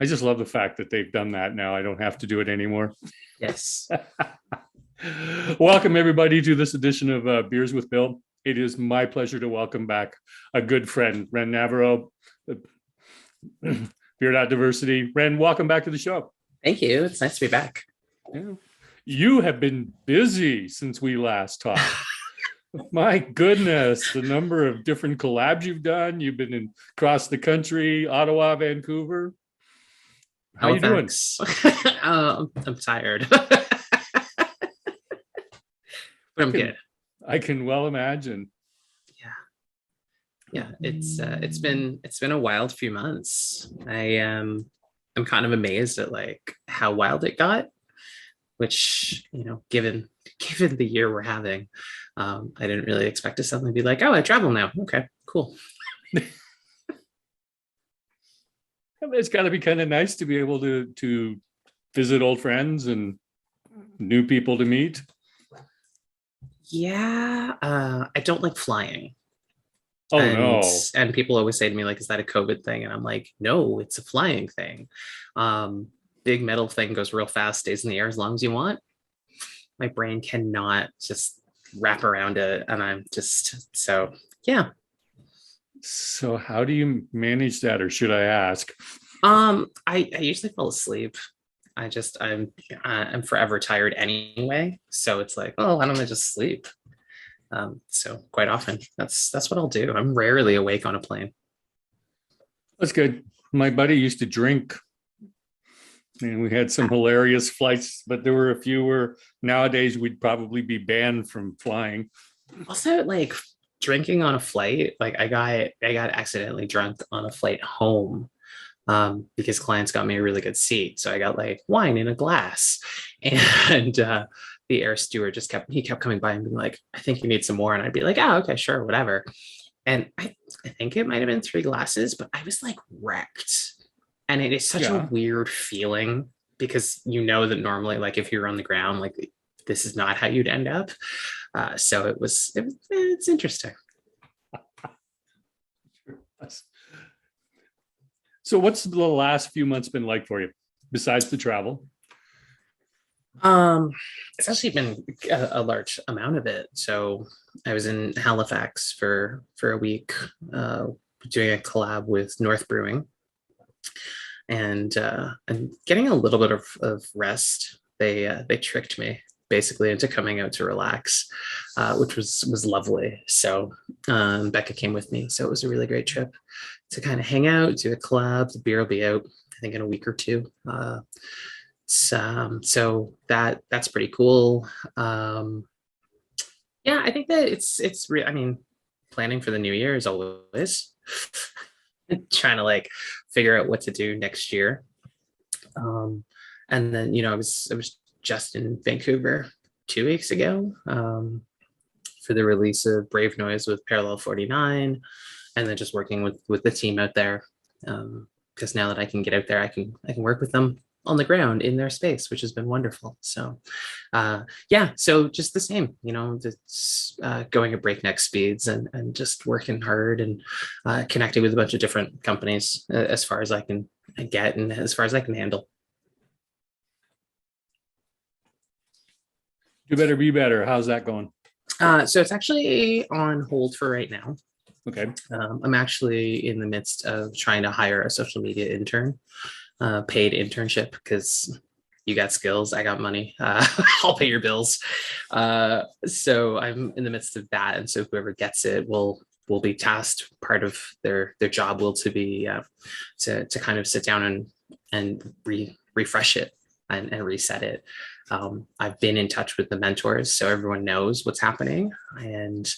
I just love the fact that they've done that now. I don't have to do it anymore. Yes. Welcome, everybody, to this edition of Beers with Bill. It is my pleasure to welcome back a good friend, Ren Navarro, Beer.Diversity. Ren, welcome back to the show. Thank you. It's nice to be back. Yeah. You have been busy since we last talked. My goodness, the number of different collabs you've done. You've been across the country, Ottawa, Vancouver. How you doing? I'm tired, but I'm good. I can well imagine. Yeah. It's been a wild few months. I'm kind of amazed at like how wild it got, which, given the year we're having, I didn't really expect to suddenly be like, oh, I travel now. Okay, cool. It's got to be kind of nice to be able to visit old friends and new people to meet. Yeah, I don't like flying. Oh and no. and people always say to me like, is that a COVID thing? And I'm like, no, it's a flying thing. Big metal thing goes real fast, stays in the air as long as you want. My brain cannot just wrap around it, and I'm just so yeah. So how do you manage that, or should I ask? I usually fall asleep. I'm forever tired anyway, so it's like, oh, why don't I just sleep? So quite often that's what I'll do. I'm rarely awake on a plane. That's good. My buddy used to drink, and we had some hilarious flights, but there were a few where nowadays we'd probably be banned from flying. Also, like drinking on a flight, like I got accidentally drunk on a flight home, because clients got me a really good seat. So I got like wine in a glass. And the air steward kept coming by and being like, I think you need some more. And I'd be like, oh, okay, sure, whatever. And I think it might have been 3 glasses, but I was like wrecked. And it is such a Yeah. weird feeling because you know that normally, like if you're on the ground, like this is not how you'd end up. So it's interesting. So what's the last few months been like for you, besides the travel? Um, it's actually been a large amount of it. So I was in Halifax for a week, doing a collab with North Brewing, and I'm getting a little bit of rest. They tricked me basically into coming out to relax, which was lovely. So Becca came with me, so it was a really great trip to kind of hang out, do a collab. The beer will be out, I think, in a week or two. So that's pretty cool. Yeah, I think that it's real. I mean, planning for the new year is always trying to like figure out what to do next year. Um, and then I was just in Vancouver 2 weeks ago, for the release of Brave Noise with Parallel 49, and then just working with the team out there. Because now that I can get out there, I can work with them on the ground in their space, which has been wonderful. So yeah, so just the same, it's going at breakneck speeds and just working hard and connecting with a bunch of different companies, as far as I can get and as far as I can handle. Do better, be better. How's that going? So it's actually on hold for right now. Okay. I'm actually in the midst of trying to hire a social media intern, paid internship, because you got skills, I got money. I'll pay your bills. So I'm in the midst of that, and so whoever gets it will be tasked. Part of their job will to be to kind of sit down and refresh it and reset it. I've been in touch with the mentors, so everyone knows what's happening, and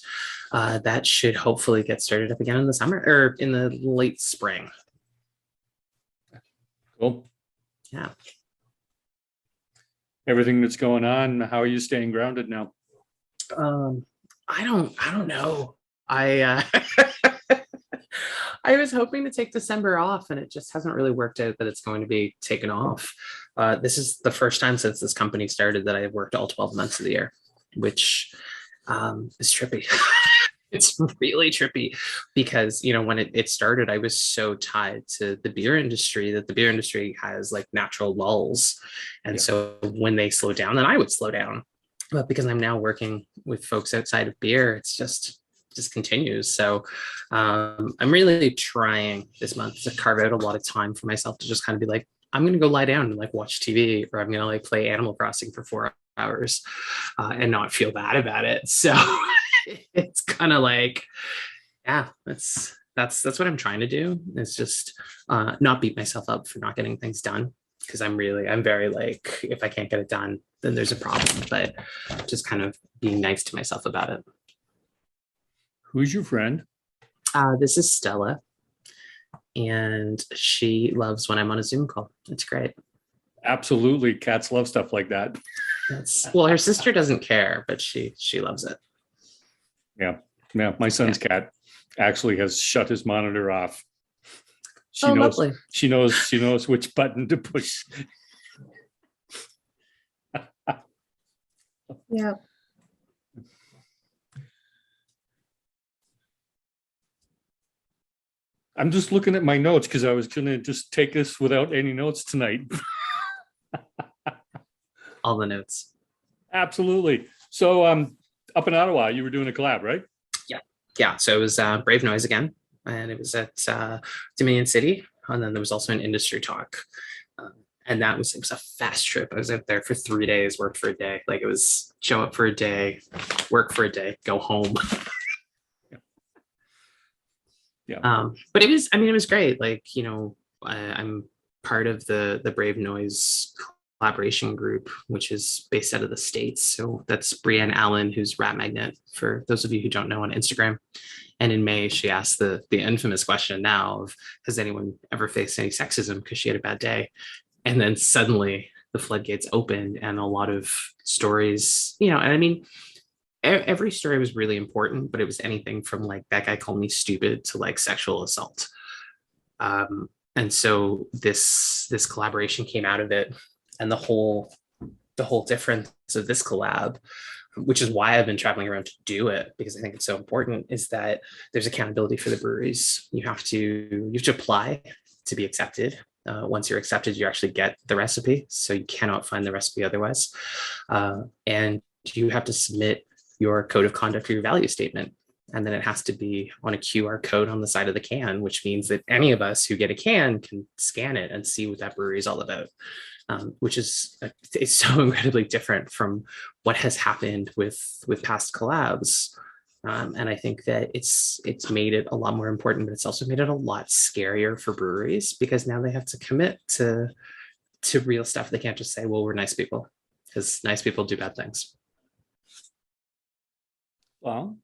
that should hopefully get started up again in the summer or in the late spring. Cool. Yeah. Everything that's going on, how are you staying grounded now? I don't know. I I was hoping to take December off, and it just hasn't really worked out that it's going to be taken off. This is the first time since this company started that I have worked all 12 months of the year, which is trippy. It's really trippy because, when it started, I was so tied to the beer industry that the beer industry has like natural lulls. And Yeah. so when they slow down, then I would slow down. But because I'm now working with folks outside of beer, it's just continues. So I'm really trying this month to carve out a lot of time for myself to just kind of be like, I'm going to go lie down and like watch TV, or I'm going to like play Animal Crossing for 4 hours and not feel bad about it. So it's kind of like, yeah, that's what I'm trying to do. Is just not beat myself up for not getting things done, because I'm very like, if I can't get it done, then there's a problem. But just kind of being nice to myself about it. Who's your friend? This is Stella, and she loves when I'm on a Zoom call. It's great. Absolutely. Cats love stuff like that. Well, her sister doesn't care, but she loves it. Yeah. Yeah. My son's cat actually has shut his monitor off. Oh, lovely. She knows which button to push. Yeah. I'm just looking at my notes because I was going to just take this without any notes tonight. All the notes. Absolutely. So up in Ottawa, you were doing a collab, right? Yeah. So it was Brave Noise again, and it was at Dominion City, and then there was also an industry talk. And it was a fast trip. I was out there for 3 days, worked for a day. Like, it was show up for a day, work for a day, go home. Yeah. But it was great. Like, I'm part of the Brave Noise collaboration group, which is based out of the States. So that's Brienne Allen, who's Rat Magnet, for those of you who don't know, on Instagram. And in May, she asked the infamous question now of, has anyone ever faced any sexism because she had a bad day? And then suddenly the floodgates opened, and a lot of stories, and I mean, every story was really important, but it was anything from like, that guy called me stupid, to like sexual assault. And so this collaboration came out of it, and the whole difference of this collab, which is why I've been traveling around to do it, because I think it's so important, is that there's accountability for the breweries. You have to apply to be accepted. Once you're accepted, you actually get the recipe, so you cannot find the recipe otherwise. And you have to submit your code of conduct or your value statement, and then it has to be on a QR code on the side of the can, which means that any of us who get a can can scan it and see what that brewery is all about. Which is it's so incredibly different from what has happened with past collabs. And I think that it's made it a lot more important, but it's also made it a lot scarier for breweries, because now they have to commit to real stuff. They can't just say, well, we're nice people, because nice people do bad things. Well,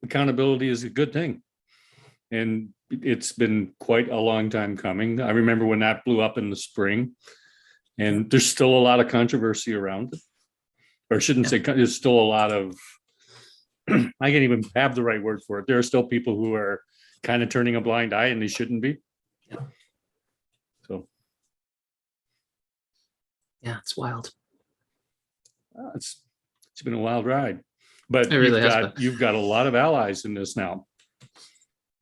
accountability is a good thing. And it's been quite a long time coming. I remember when that blew up in the spring, and there's still a lot of controversy around it. Or I shouldn't say, there's still a lot of, I can't even have the right word for it. There are still people who are kind of turning a blind eye, and they shouldn't be. So. Yeah, it's wild. It's been a wild ride, but It really you've got a lot of allies in this now.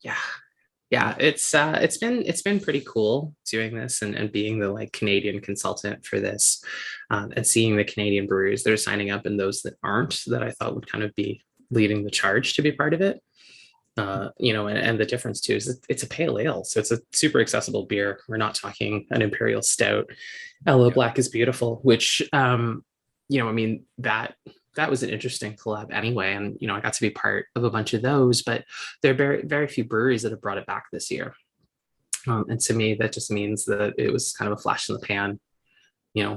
Yeah, it's been pretty cool doing this, and being the like Canadian consultant for this, and seeing the Canadian breweries that are signing up, and those that aren't, that I thought would kind of be leading the charge to be part of it. And the difference too is it's a pale ale, so it's a super accessible beer. We're not talking an imperial stout. Elo Black is beautiful, which I mean, that was an interesting collab anyway. And, I got to be part of a bunch of those, but there are very, very few breweries that have brought it back this year. And to me, that just means that it was kind of a flash in the pan.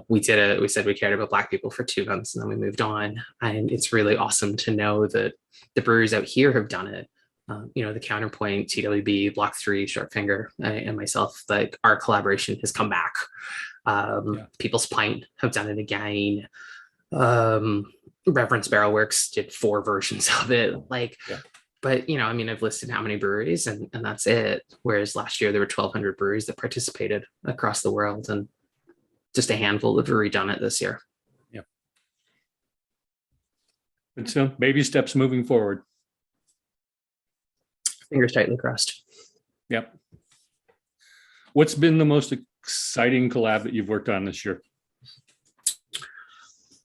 We did it. We said we cared about Black people for 2 months, and then we moved on. And it's really awesome to know that the breweries out here have done it. The Counterpoint, TWB, Block 3, Shortfinger, and myself, like, our collaboration has come back. People's Pint have done it again. Reverence Barrel Works did 4 versions of it. But I've listed how many breweries, and that's it. Whereas last year there were 1,200 breweries that participated across the world, and just a handful have redone it this year. Yeah. It's baby steps moving forward. Fingers tightly crossed. Yep. What's been the most exciting collab that you've worked on this year?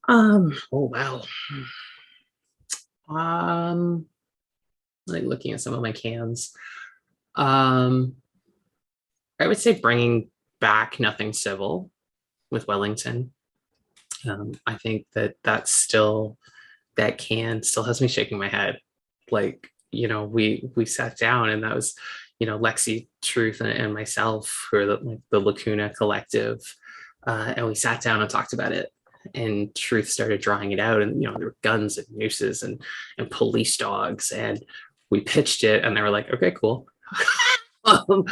Oh wow. Um, like looking at some of my cans. Um, I would say bringing back Nothing Civil with Wellington. I think that that's still, that can still has me shaking my head. Like, we sat down, and that was, Lexi, Truth, and myself, who are the Lacuna Collective, and we sat down and talked about it. And Truth started drawing it out, and there were guns and nooses and police dogs, and we pitched it, and they were like, "Okay, cool." um,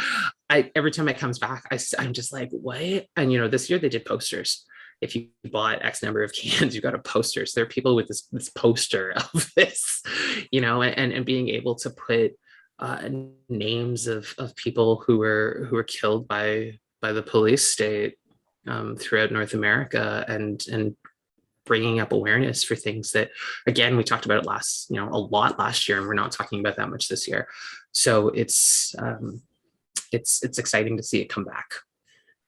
every time it comes back, I'm just like, "What?" And this year they did posters. If you bought X number of cans, you got a poster. So there are people with this poster of this, and being able to put names of people who were killed by the police state throughout North America, and bringing up awareness for things that, again, we talked about it a lot last year, and we're not talking about that much this year. So it's exciting to see it come back,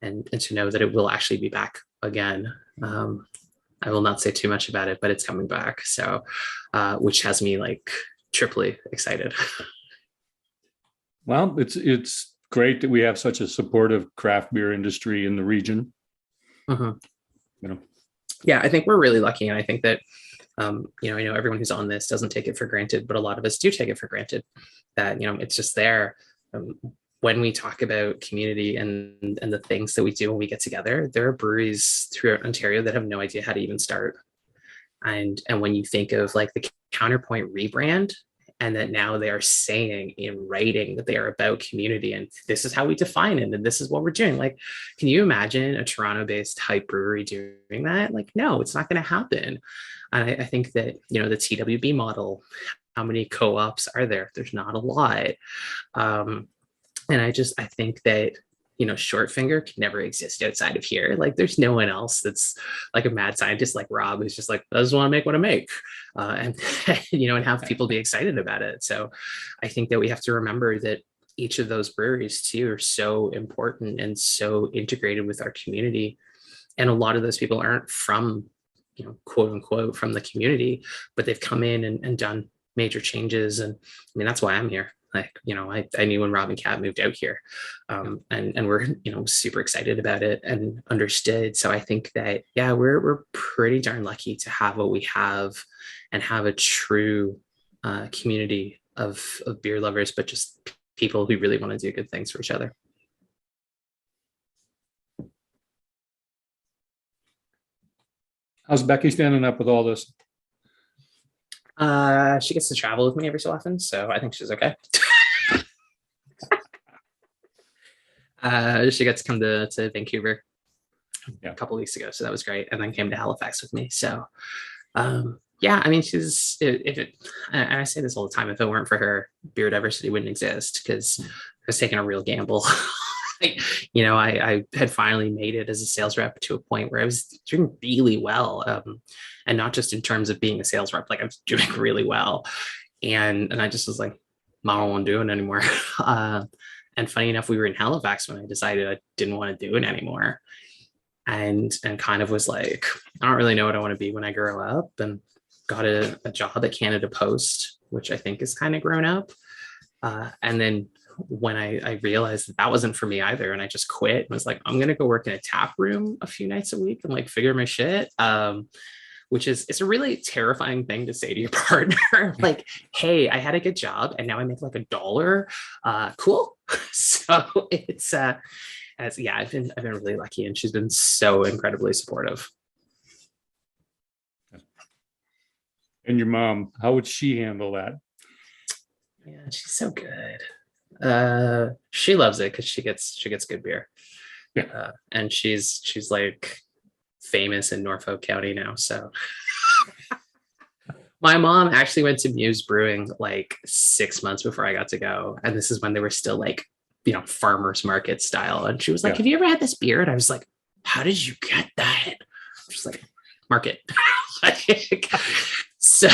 and to know that it will actually be back again. I will not say too much about it, but it's coming back. So, which has me like triply excited. Well, it's great that we have such a supportive craft beer industry in the region. Mm-hmm. Yeah, I think we're really lucky, and I think that I know everyone who's on this doesn't take it for granted, but a lot of us do take it for granted that it's just there. When we talk about community and the things that we do when we get together, there are breweries throughout Ontario that have no idea how to even start. And when you think of like the Counterpoint rebrand, and that now they are saying in writing that they are about community, and this is how we define it, and this is what we're doing. Like, can you imagine a Toronto-based hype brewery doing that? Like, no, it's not going to happen. And I think that, the TWB model, how many co-ops are there? There's not a lot. And I think that, short finger can never exist outside of here. Like, there's no one else that's like a mad scientist like Rob, who's just like, I just want to make what I make, and and have people be excited about it. So I think that we have to remember that each of those breweries too are so important and so integrated with our community. And a lot of those people aren't from, quote unquote, from the community, but they've come in and done major changes. And I mean, that's why I'm here. Like, I knew when Rob and Kat moved out here, and we're, super excited about it and understood. So I think that, yeah, we're pretty darn lucky to have what we have, and have a true community of beer lovers, but just people who really want to do good things for each other. How's Becky standing up with all this? She gets to travel with me every so often, so I think she's okay. She got to come to Vancouver a couple weeks ago, so that was great, and then came to Halifax with me. So, yeah, I mean, she's, and I say this all the time, if it weren't for her, Beer.Diversity wouldn't exist, because I was taking a real gamble. I had finally made it as a sales rep to a point where I was doing really well, and not just in terms of being a sales rep, like I was doing really well, and I just was like, I don't want to do it anymore. And funny enough, we were in Halifax when I decided I didn't want to do it anymore, and kind of was like, I don't really know what I want to be when I grow up, and got a job at Canada Post, which I think is kind of grown up, and then when I realized that wasn't for me either, and I just quit and was like, I'm gonna go work in a tap room a few nights a week and like figure my shit, which is, it's a really terrifying thing to say to your partner. Like, hey, I had a good job and now I make like $1. Cool. So it's I've been really lucky, and she's been so incredibly supportive. And your mom, how would she handle that? Yeah, she's so good. She loves it because she gets good beer. Yeah. And she's like famous in Norfolk County now. So my mom actually went to Muse Brewing like 6 months before I got to go, and this is when they were still like, farmers market style. And she was like, Have you ever had this beer? And I was like, how did you get that? Just like, market. So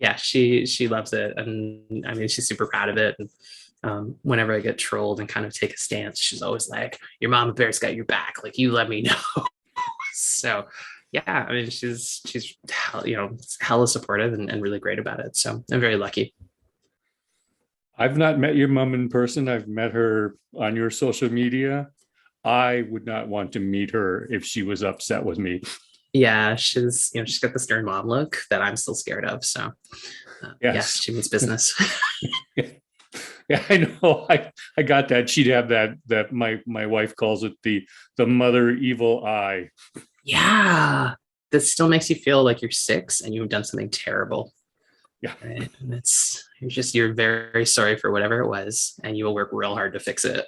Yeah, she loves it, and I mean, she's super proud of it. And whenever I get trolled and kind of take a stance, she's always like, "Your mama bear's got your back. Like, you let me know." So, yeah, I mean, she's hella supportive and really great about it. So I'm very lucky. I've not met your mom in person. I've met her on your social media. I would not want to meet her if she was upset with me. Yeah, she's got the stern mom look that I'm still scared of. So, yeah, Yes. she means business. Yeah, I know. I got that. She'd have that my wife calls it the mother evil eye. Yeah, that still makes you feel like you're six and you've done something terrible. Yeah. Right? And you're very sorry for whatever it was, and you will work real hard to fix it.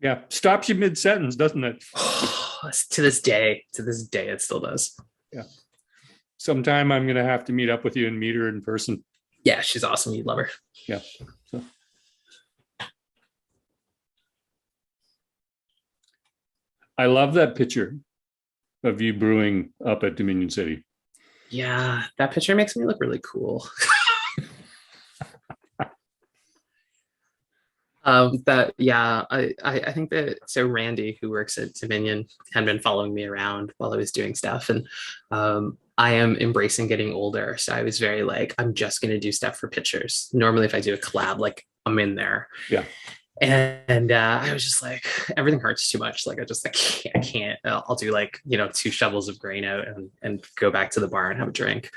Yeah. Stops you mid sentence, doesn't it? To this day, it still does. Yeah. Sometime I'm gonna have to meet up with you and meet her in person. Yeah, she's awesome. You'd love her. Yeah. So I love that picture of you brewing up at Dominion City. Yeah, that picture makes me look really cool. I think that so Randy, who works at Dominion, had been following me around while I was doing stuff, and I am embracing getting older. So I was very like, I'm just gonna do stuff for pictures. Normally, if I do a collab, like I'm in there. Yeah. And I was just like, everything hurts too much. Like I can't. I'll do like 2 shovels of grain out and go back to the bar and have a drink.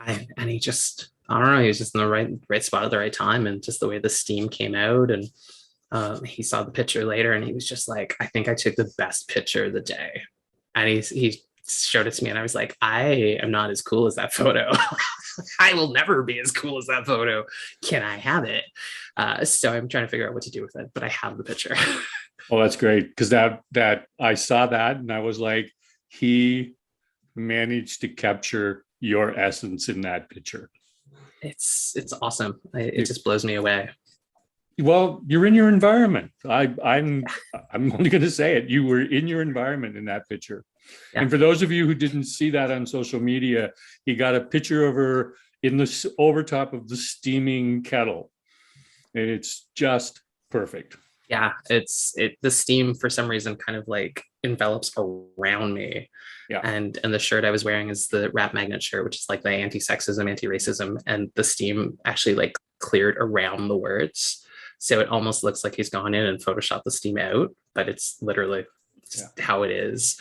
And he just, I don't know, he was just in the right spot at the right time, and just the way the steam came out. And he saw the picture later, and he was just like, I think I took the best picture of the day. And he showed it to me, and I was like, I am not as cool as that photo. I will never be as cool as that photo. Can I have it? So I'm trying to figure out what to do with it, but I have the picture. Oh, that's great. Because that I saw that and I was like, he managed to capture your essence in that picture. It's awesome. It just blows me away. Well, you're in your environment. I'm only going to say it. You were in your environment in that picture. Yeah. And for those of you who didn't see that on social media, he got a picture of her in the over top of the steaming kettle, and it's just perfect. Yeah, the steam for some reason kind of like envelops around me. Yeah. And the shirt I was wearing is the Rap Magnet shirt, which is like the anti-sexism, anti-racism, and the steam actually like cleared around the words. So it almost looks like he's gone in and photoshopped the steam out, but it's literally how it is.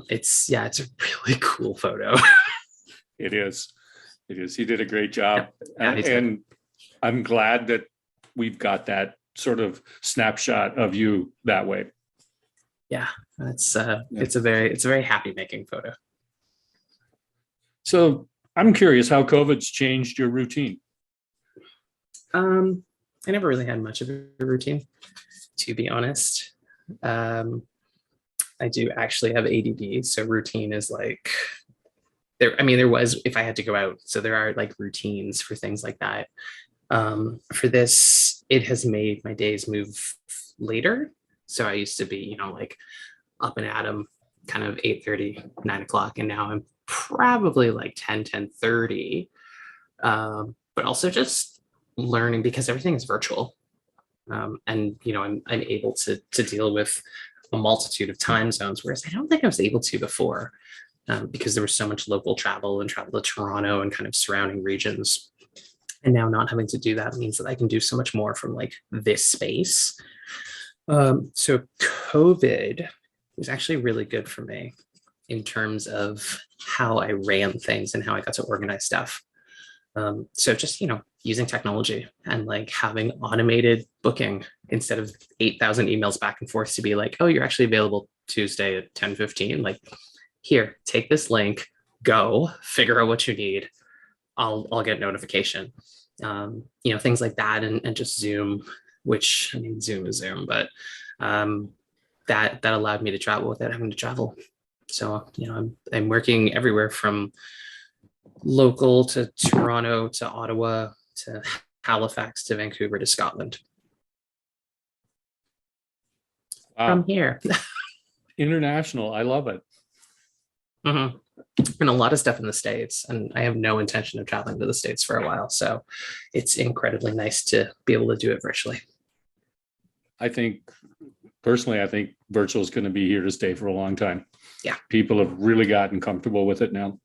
It's a really cool photo. It is. He did a great job. Yeah, and I'm glad that we've got that sort of snapshot of you that way. Yeah, it's a very happy making photo. So I'm curious how COVID's changed your routine. I never really had much of a routine, to be honest. I do actually have ADD, so routine is like there. I mean, there was if I had to go out, so there are like routines for things like that. For this, it has made my days move later. So I used to be, like up and at 'em kind of 8:30, 9 o'clock. And now I'm probably like 10:30. But also just learning because everything is virtual. And I'm able to deal with a multitude of time zones, whereas I don't think I was able to before, because there was so much local travel and travel to Toronto and kind of surrounding regions. And now not having to do that means that I can do so much more from like this space. So COVID was actually really good for me in terms of how I ran things and how I got to organize stuff. So just, using technology and like having automated booking instead of 8,000 emails back and forth to be like, oh, you're actually available Tuesday at 10:15. Like, here, take this link, go figure out what you need. I'll get notification. Things like that, and just Zoom, which I mean, Zoom is Zoom, but that allowed me to travel without having to travel. So, I'm working everywhere from local to Toronto to Ottawa to Halifax to Vancouver to Scotland. Wow. From here. International. I love it. Mm-hmm. and a lot of stuff in the States. And I have no intention of traveling to the States for a while. So it's incredibly nice to be able to do it virtually. I think personally, I think virtual is going to be here to stay for a long time. Yeah. People have really gotten comfortable with it now.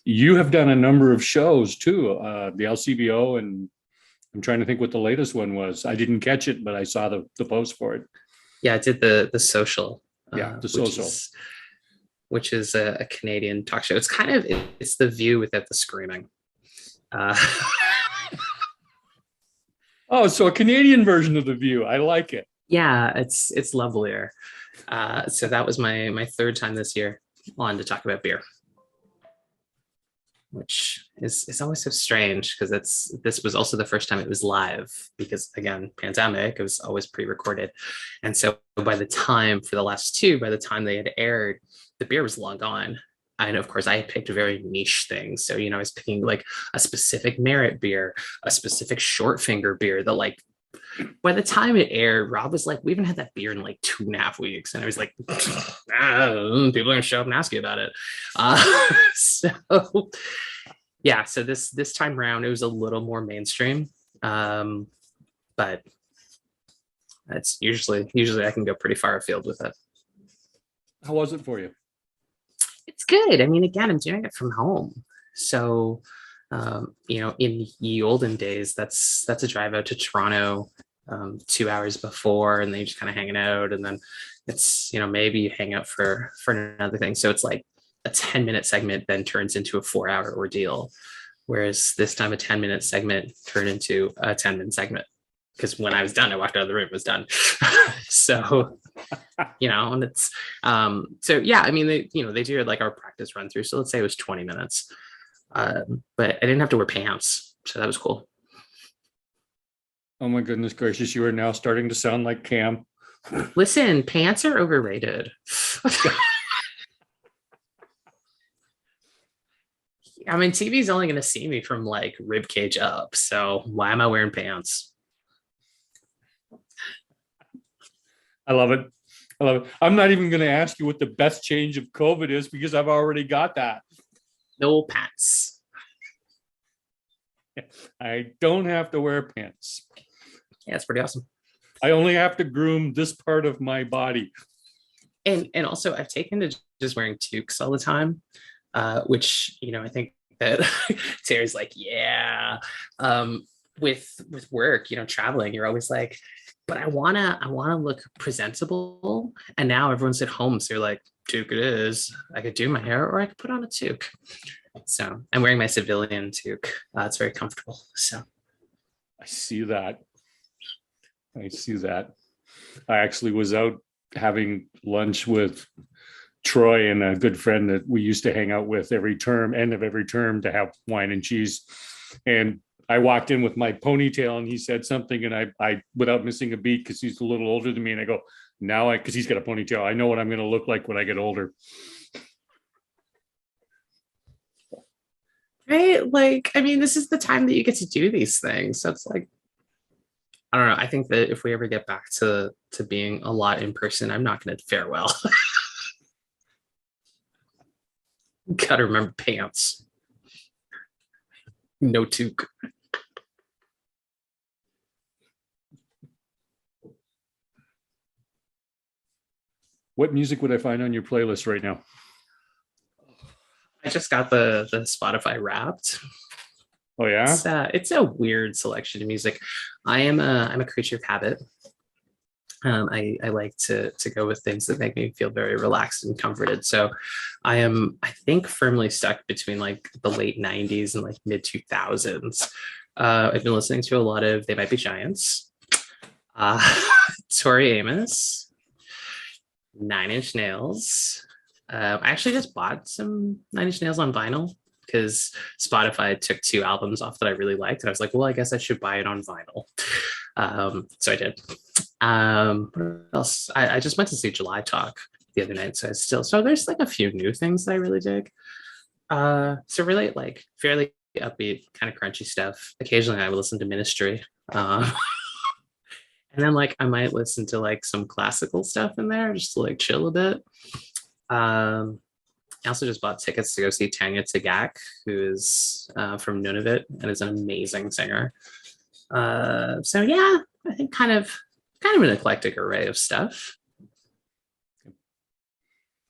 You have done a number of shows too, the LCBO, and I'm trying to think what the latest one was. I didn't catch it, but I saw the post for it. Yeah, I did the social. Yeah, the social. Which is a Canadian talk show. It's kind of, it's The View without the screaming. Oh, so a Canadian version of The View. I like it. Yeah, it's lovelier. So that was my third time this year on to talk about beer, which is always so strange because this was also the first time it was live because again, pandemic, it was always pre-recorded. And so by the time for the last two, by the time they had aired, the beer was long gone. And of course I had picked very niche things. So, I was picking like a specific merit beer, a specific short finger beer that like, by the time it aired, Rob was like, we haven't had that beer in like 2.5 weeks. And I was like, people are gonna show up and ask you about it. So yeah, so this time around, it was a little more mainstream. But it's usually I can go pretty far afield with it. How was it for you? It's good. I mean, again, I'm doing it from home. So, in the olden days, that's a drive out to Toronto 2 hours before, and then you're just kind of hanging out. And then it's, maybe you hang out for another thing. So it's like a 10-minute segment then turns into a 4-hour ordeal. Whereas this time a 10-minute segment turned into a 10-minute segment. Because when I was done, I walked out of the room, it was done. So, and it's, so yeah, I mean, they do like our practice run through. So let's say it was 20 minutes, but I didn't have to wear pants. So that was cool. Oh my goodness gracious. You are now starting to sound like Cam. Listen, pants are overrated. I mean, TV's only going to see me from like rib cage up. So why am I wearing pants? I love it. I'm not even going to ask you what the best change of COVID is because I've already got that. No pants. I don't have to wear pants. Yeah, it's pretty awesome. I only have to groom this part of my body. And also I've taken to just wearing toques all the time, which, I think that Terry's like, yeah. With work, traveling, you're always like, but I wanna look presentable. And now everyone's at home, so you're like, toque it is. I could do my hair or I could put on a toque. So I'm wearing my civilian toque. It's very comfortable. So I see that. I actually was out having lunch with Troy and a good friend that we used to hang out with end of every term to have wine and cheese. And I walked in with my ponytail and he said something, and I without missing a beat, because he's a little older than me, and I go, because he's got a ponytail, I know what I'm going to look like when I get older. Right? Like, I mean, this is the time that you get to do these things. So it's like, I don't know. I think that if we ever get back to being a lot in person, I'm not going to fare well. Gotta remember pants. No toque. What music would I find on your playlist right now? I just got the Spotify Wrapped. Oh yeah, it's a weird selection of music. I'm a creature of habit. I like to go with things that make me feel very relaxed and comforted. So I think firmly stuck between like the late 90s and like mid 2000s. I've been listening to a lot of They Might Be Giants, Tori Amos, Nine Inch Nails. I actually just bought some Nine Inch Nails on vinyl because Spotify took 2 albums off that I really liked. And I was like, well, I guess I should buy it on vinyl. So I did. What else? I just went to see July Talk the other night. So there's like a few new things that I really dig. So really like fairly upbeat, kind of crunchy stuff. Occasionally I would listen to Ministry. And then like I might listen to like some classical stuff in there just to like chill a bit. I also just bought tickets to go see Tanya Tagaq, who is from Nunavut and is an amazing singer. So yeah, I think kind of an eclectic array of stuff.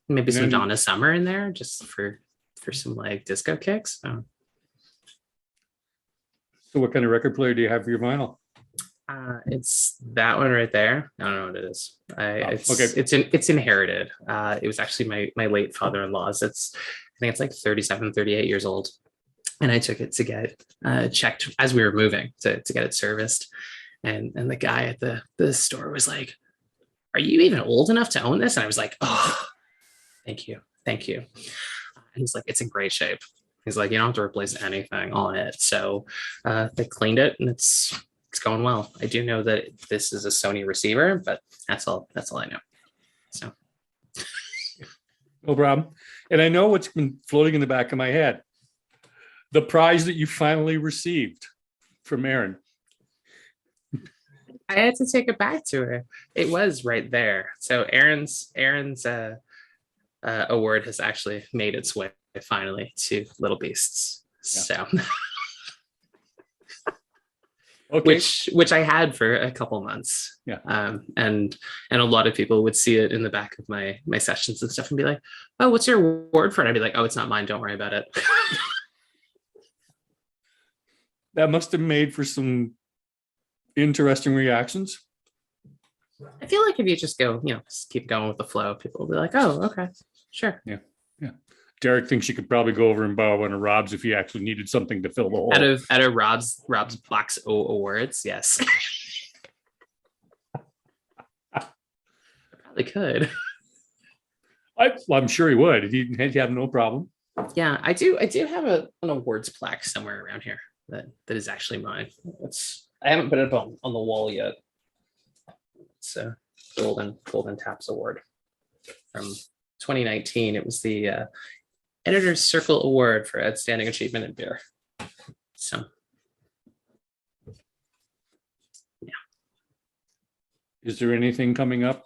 Maybe And some then, Donna Summer in there just for some like disco kicks. so what kind of record player do you have for your vinyl? It's that one right there. I don't know what it is. Okay. It's inherited. It was actually my late father-in-law's. I think it's like 37, 38 years old. And I took it to get checked as we were moving to get it serviced. And the guy at the store was like, "Are you even old enough to own this?" And I was like, "Oh, thank you. Thank you." And he's like, "It's in great shape." He's like, "You don't have to replace anything on it." So they cleaned it and it's going well. I do know that this is a Sony receiver, but that's all I know. So No problem. And I know what's been floating in the back of my head. The prize that you finally received from Aaron. I had to take it back to her. It was right there. So Aaron's award has actually made its way finally to Little Beasts. Yeah. So Okay. which I had for a couple months. Yeah. And a lot of people would see it in the back of my sessions and stuff and be like, "Oh, what's your award for it?" I'd be like, "Oh, it's not mine. Don't worry about it." That must have made for some interesting reactions. I feel like if you just go, just keep going with the flow, people will be like, "Oh, okay, sure." Yeah. Derek thinks you could probably go over and borrow one of Rob's if you actually needed something to fill the hole. Out of Rob's box O awards, yes. I probably could. I'm sure he would. He'd have no problem. Yeah, I do have an awards plaque somewhere around here that is actually mine. I haven't put it up on the wall yet. It's a Golden Taps Award from 2019. It was the Editor's Circle Award for Outstanding Achievement in Beer. So, yeah. Is there anything coming up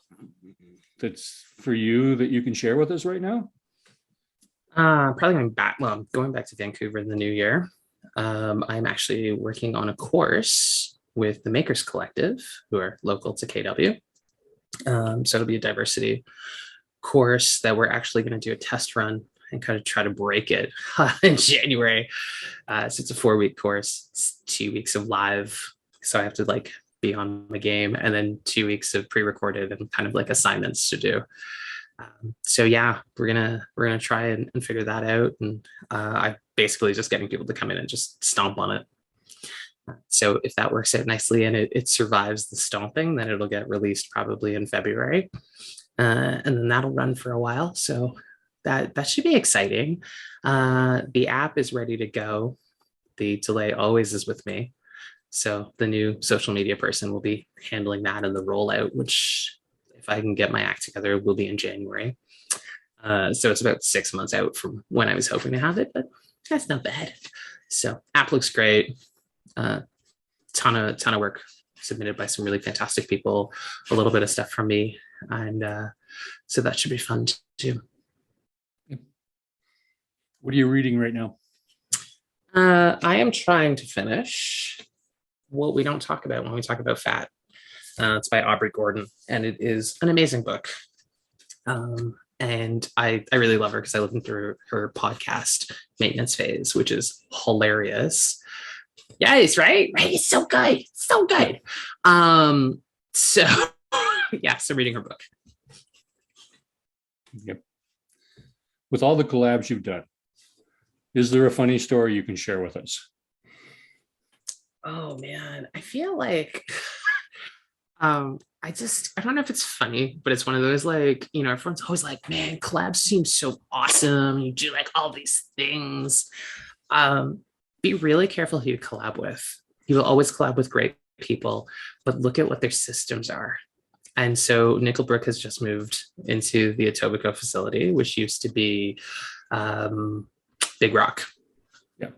that's for you that you can share with us right now? Probably going back. Well, I'm going back to Vancouver in the new year. I'm actually working on a course with the Makers Collective, who are local to KW. So it'll be a diversity course that we're actually going to do a test run and kind of try to break it in January. So it's a 4-week course. It's 2 weeks of live. So I have to like be on the game, and then 2 weeks of pre-recorded and kind of like assignments to do. So yeah, we're gonna try and figure that out. And I'm basically just getting people to come in and just stomp on it. So if that works out nicely and it survives the stomping, then it'll get released probably in February. And then that'll run for a while. So that should be exciting. The app is ready to go. The delay always is with me. So the new social media person will be handling that and the rollout, which if I can get my act together, will be in January. So it's about 6 months out from when I was hoping to have it, but that's not bad. So app looks great. Ton of work submitted by some really fantastic people, a little bit of stuff from me. And so that should be fun too. What are you reading right now? I am trying to finish what we don't talk about when we talk about fat. It's by Aubrey Gordon, and it is an amazing book. And I really love her because I listened through her podcast, Maintenance Phase, which is hilarious. Yes, right? It's so good. So good. So yeah, so reading her book. Yep. With all the collabs you've done, is there a funny story you can share with us? Oh man, I feel like I don't know if it's funny, but it's one of those like, everyone's always like, man, collabs seem so awesome. You do like all these things. Be really careful who you collab with. You will always collab with great people, but look at what their systems are. And so Nickelbrook has just moved into the Etobicoke facility, which used to be Big Rock. Yeah.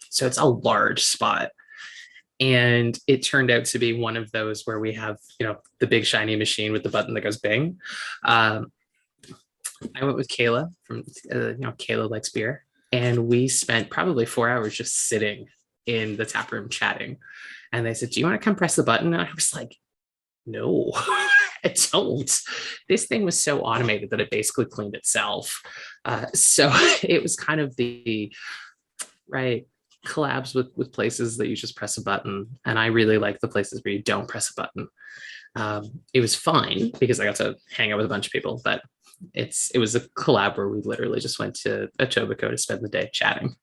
So it's a large spot. And it turned out to be one of those where we have, the big shiny machine with the button that goes bing. I went with Kayla from, Kayla likes beer. And we spent probably 4 hours just sitting in the tap room chatting. And they said, "Do you want to come press the button?" And I was like, "No, I don't." This thing was so automated that it basically cleaned itself. So it was kind of the right collabs with places that you just press a button. And I really like the places where you don't press a button. It was fine because I got to hang out with a bunch of people, but it was a collab where we literally just went to Etobicoke to spend the day chatting.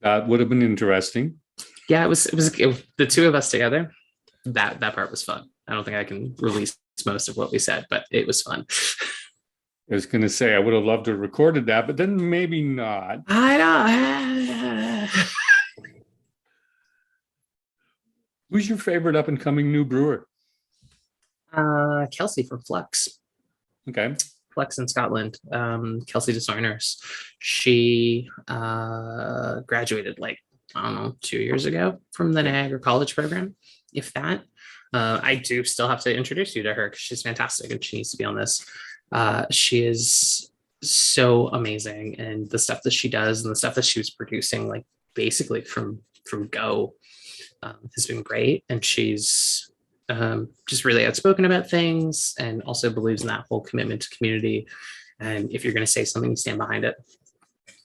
That would have been interesting. Yeah, the two of us together. That part was fun. I don't think I can release most of what we said, but it was fun. I was going to say I would have loved to have recorded that, but then maybe not. I don't. Who's your favorite up and coming new brewer? Kelsey from Flux. Okay. Flux in Scotland. Kelsey Designers. She graduated like, I don't know, 2 years ago from the Niagara College program, if that. I do still have to introduce you to her because she's fantastic and she needs to be on this. She is so amazing, and the stuff that she does and the stuff that she was producing, like basically from go, has been great. And she's just really outspoken about things, and also believes in that whole commitment to community. And if you're going to say something, you stand behind it.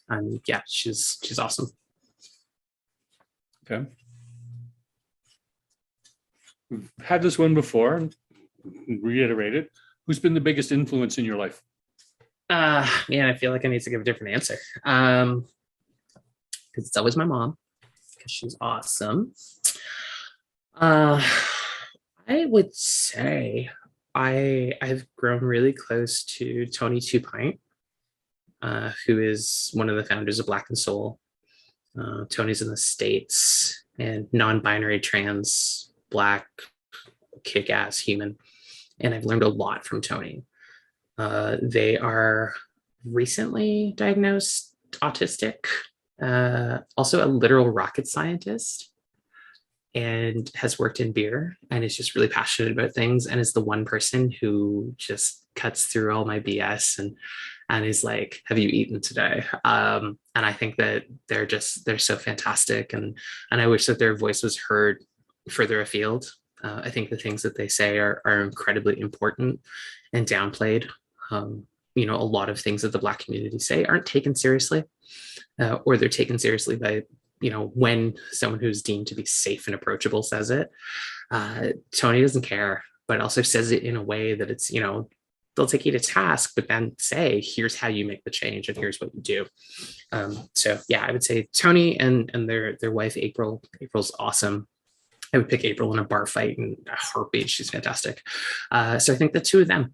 And yeah, she's awesome. Okay. We've had this one before and reiterate it. Who's been the biggest influence in your life? Man, I feel like I need to give a different answer. Because it's always my mom, because she's awesome. I would say I've grown really close to Tony Two Pint, who is one of the founders of Black and Soul. Tony's in the States and non-binary, trans, Black, kick-ass human. And I've learned a lot from Tony. They are recently diagnosed autistic, also a literal rocket scientist, and has worked in beer and is just really passionate about things, and is the one person who just cuts through all my BS and is like, "Have you eaten today?" And I think that they're so fantastic, and I wish that their voice was heard further afield. I think the things that they say are incredibly important and downplayed. A lot of things that the Black community say aren't taken seriously, or they're taken seriously by, when someone who's deemed to be safe and approachable says it. Tony doesn't care, but also says it in a way that it's, they'll take you to task, but then say, "Here's how you make the change, and here's what you do." So yeah, I would say Tony and their wife April. April's awesome. I would pick April in a bar fight in a heartbeat. She's fantastic. So I think the two of them,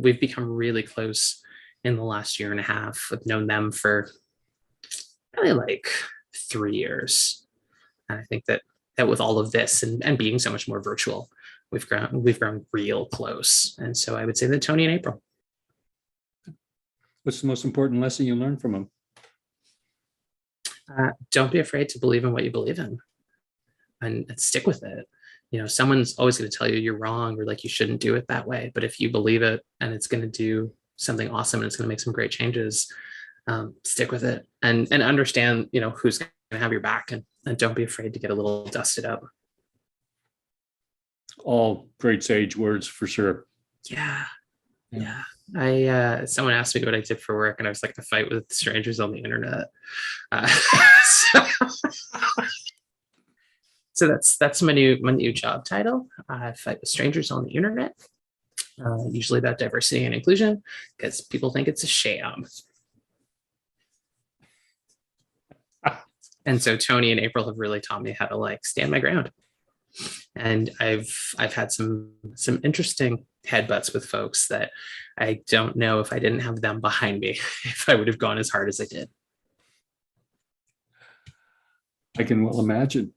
we've become really close in the last year and a half. I've known them for probably like 3 years. And I think that with all of this and being so much more virtual, we've grown real close. And so I would say that Tony and April. What's the most important lesson you learned from them? Don't be afraid to believe in what you believe in, and stick with it. Someone's always going to tell you you're wrong, or like you shouldn't do it that way. But if you believe it and it's going to do something awesome and it's going to make some great changes, stick with it and understand, who's going to have your back, and don't be afraid to get a little dusted up. All great sage words for sure. Yeah. Someone asked me what I did for work, and I was like, to fight with strangers on the internet. So that's my new job title. I fight with strangers on the internet, usually about diversity and inclusion, because people think it's a sham. And so Tony and April have really taught me how to stand my ground. And I've had some interesting headbutts with folks that I don't know if I didn't have them behind me if I would have gone as hard as I did. I can well imagine.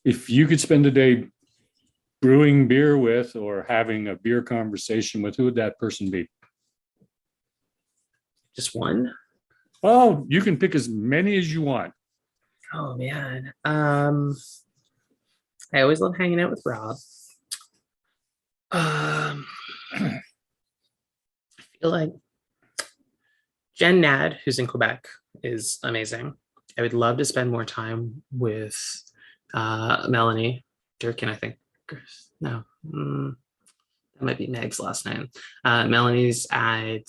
If you could spend a day brewing beer with or having a beer conversation with, who would that person be? Just one? Oh, you can pick as many as you want. Oh man. I always love hanging out with Rob. I feel like Jen Nad, who's in Quebec, is amazing. I would love to spend more time with Melanie Durkin, I think. No, that might be Meg's last name. Melanie's at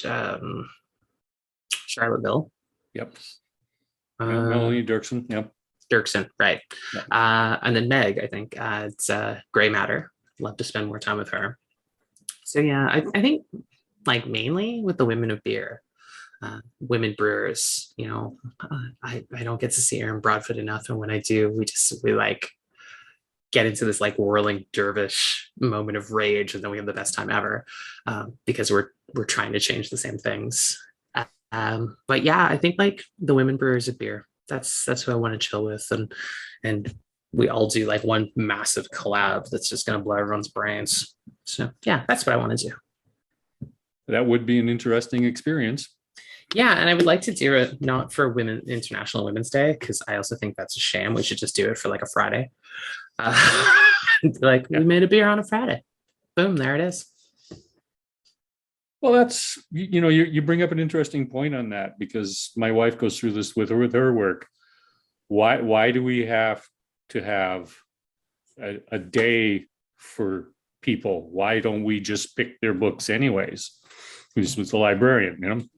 um, Charlottesville. Yep. Melanie Dirksen. Yep. Dirksen, right. Yep. And then Meg, I think, at Gray Matter. Love to spend more time with her. So yeah, I think like mainly with the women of beer, women brewers, I don't get to see Aaron Broadfoot enough. And when I do, we like get into this like whirling dervish moment of rage, and then we have the best time ever because we're trying to change the same things. But yeah, I think like the women brewers of beer, that's who I want to chill with, and we all do like one massive collab that's just going to blow everyone's brains. So yeah, that's what I want to do. That would be an interesting experience. Yeah, and I would like to do it not for International Women's Day, because I also think that's a shame. We should just do it for like a Friday. Like, yeah. We made a beer on a Friday. Boom, there it is. Well, that's, you bring up an interesting point on that, because my wife goes through this with her work. Why do we have to have a day for people? Why don't we just pick their books anyways? Who's the librarian,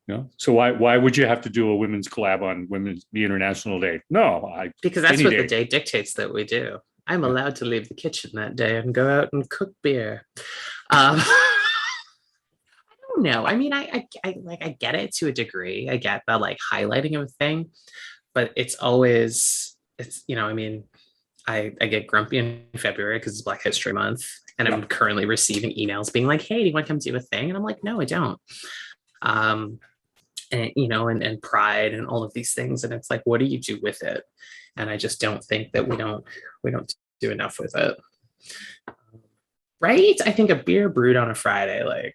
Yeah. So why would you have to do a women's collab on the International Day? No, because that's what the day dictates that we do. I'm allowed to leave the kitchen that day and go out and cook beer. I don't know. I mean, I get it to a degree. I get the like highlighting of a thing, but it's I mean, I get grumpy in February because it's Black History Month, and I'm currently receiving emails being like, "Hey, do you want to come do a thing?" And I'm like, "No, I don't." And pride and all of these things, and it's like, what do you do with it? And I just don't think that we don't do enough with it, right? I think a beer brewed on a Friday,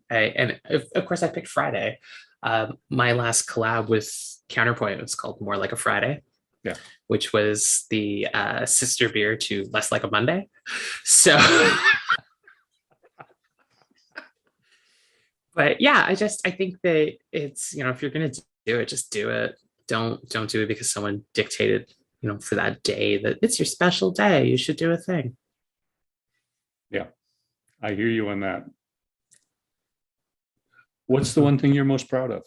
of course I picked Friday. My last collab with Counterpoint was called More Like a Friday, which was the sister beer to Less Like a Monday. So but yeah, I think that it's, if you're going to do it, just do it. Don't do it because someone dictated, for that day that it's your special day, you should do a thing. Yeah, I hear you on that. What's the one thing you're most proud of?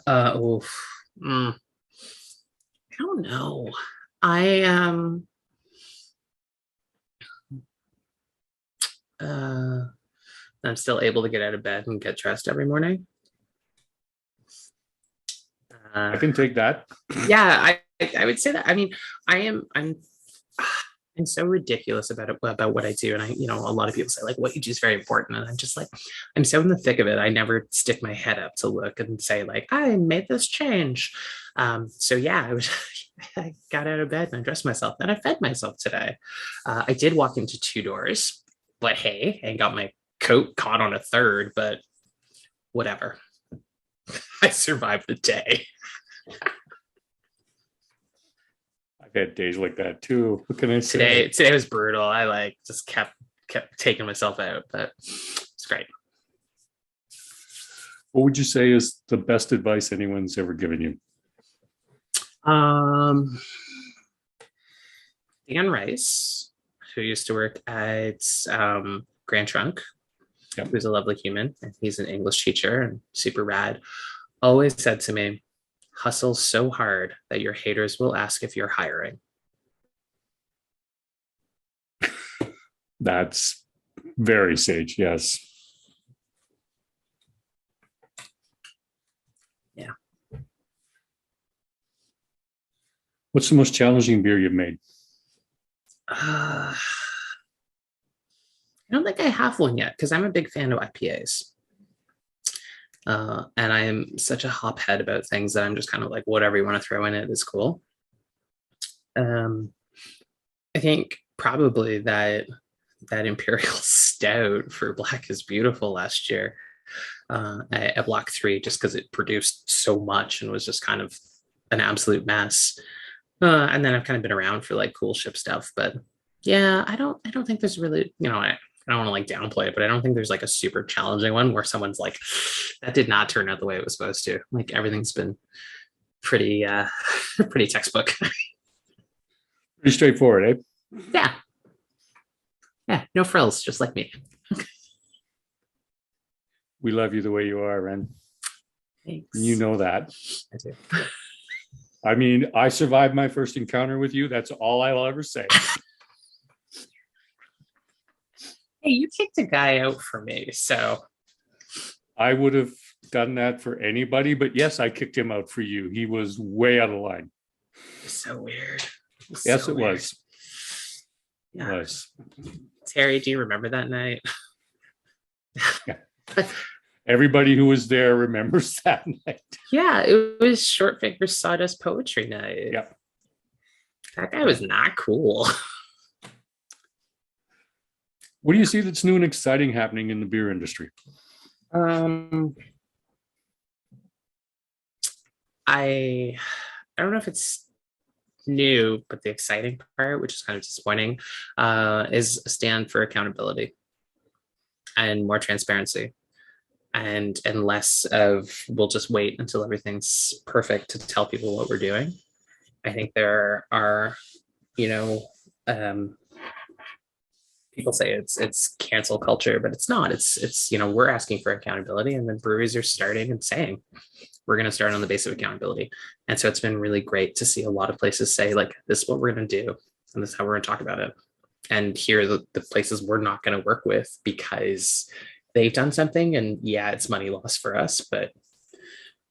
I don't know. I'm still able to get out of bed and get dressed every morning. I can take that. Yeah, I would say that. I mean, I'm so ridiculous about what I do, and a lot of people say like what you do is very important, and I'm just like, I'm so in the thick of it. I never stick my head up to look and say like I made this change. So yeah, I got out of bed and I dressed myself, and I fed myself today. I did walk into 2 doors, but hey, I got my coat caught on a third, but whatever. I survived the day. I've had days like that too. What can I say? Today was brutal. I just kept taking myself out, but it's great. What would you say is the best advice anyone's ever given you? Dan Rice, who used to work at Grand Trunk, who's a lovely human, and he's an English teacher and super rad, always said to me, hustle so hard that your haters will ask if you're hiring. That's very sage, yes. Yeah. What's the most challenging beer you've made? I don't think I have one yet, because I'm a big fan of IPAs. And I am such a hophead about things that I'm just kind of like, whatever you want to throw in it is cool. I think probably that Imperial Stout for Black is Beautiful last year at Block 3, just because it produced so much and was just kind of an absolute mess. And then I've kind of been around for like cool ship stuff, but Yeah, I don't think there's really, I don't want to like downplay it, but I don't think there's like a super challenging one where someone's like, that did not turn out the way it was supposed to. Like everything's been pretty pretty textbook. Pretty straightforward, eh? Yeah. Yeah. No frills, just like me. We love you the way you are, Ren. Thanks. You know that. I do. I mean, I survived my first encounter with you. That's all I'll ever say. Hey, you kicked a guy out for me, so I would have done that for anybody, but yes, I kicked him out for you. He was way out of line. it's so weird. Yes, So it weird. was. Yeah. It was. Terry, do you remember that night? Everybody who was there remembers that night. Yeah, it was Short Finger Sawdust Poetry Night. Yeah. That guy was not cool. What do you see that's new and exciting happening in the beer industry? I don't know if it's new, but the exciting part, which is kind of disappointing, is a stand for accountability and more transparency, and less of we'll just wait until everything's perfect to tell people what we're doing. I think there are, you know, people say it's cancel culture, but it's not. It's we're asking for accountability, and then breweries are starting and saying we're going to start on the base of accountability. And so it's been really great to see a lot of places say like this is what we're going to do, and this is how we're going to talk about it. And here are the places we're not going to work with because they've done something, and yeah, it's money loss for us, but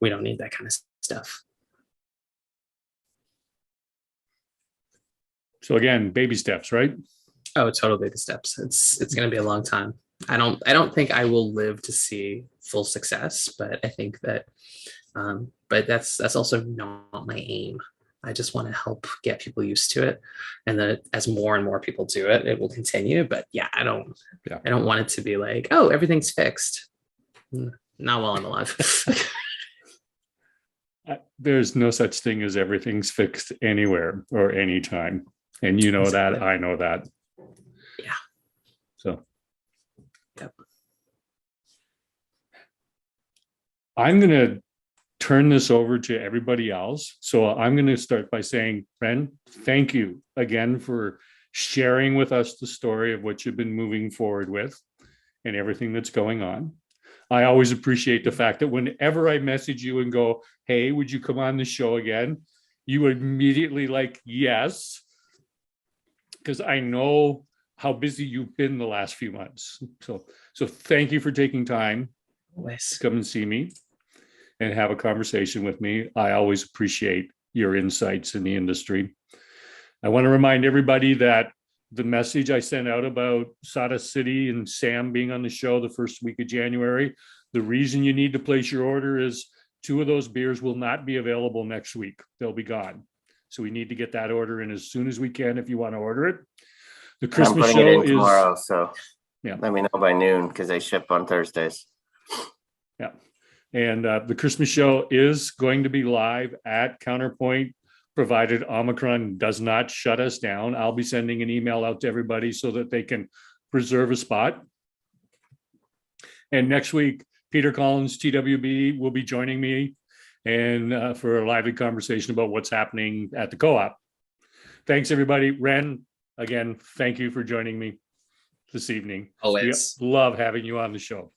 we don't need that kind of stuff. So again, baby steps, right? Oh, total baby steps. It's going to be a long time. I don't think I will live to see full success, but I think that but that's also not my aim. I just want to help get people used to it, and that as more and more people do it, it will continue. But yeah, I don't want it to be like, oh, everything's fixed. Not while I'm alive. There's no such thing as everything's fixed anywhere or anytime. And you know exactly. That, I know that. Yeah. So yep. I'm going to turn this over to everybody else. So I'm going to start by saying, Ren, thank you again for sharing with us the story of what you've been moving forward with and everything that's going on. I always appreciate the fact that whenever I message you and go, hey, would you come on the show again? You immediately like, yes, because I know how busy you've been the last few months. So thank you for taking time to come and see me and have a conversation with me. I always appreciate your insights in the industry. I want to remind everybody that the message I sent out about Sawdust City and Sam being on the show the first week of January, the reason you need to place your order is 2 of those beers will not be available next week. They'll be gone. So we need to get that order in as soon as we can if you want to order it. The Christmas show is tomorrow, so yeah. Let me know by noon because they ship on Thursdays. Yeah. And the Christmas show is going to be live at Counterpoint, provided Omicron does not shut us down. I'll be sending an email out to everybody so that they can reserve a spot. And next week, Peter Collins, TWB, will be joining me and for a lively conversation about what's happening at the co-op. Thanks, everybody. Ren, again, thank you for joining me this evening. Always. We love having you on the show.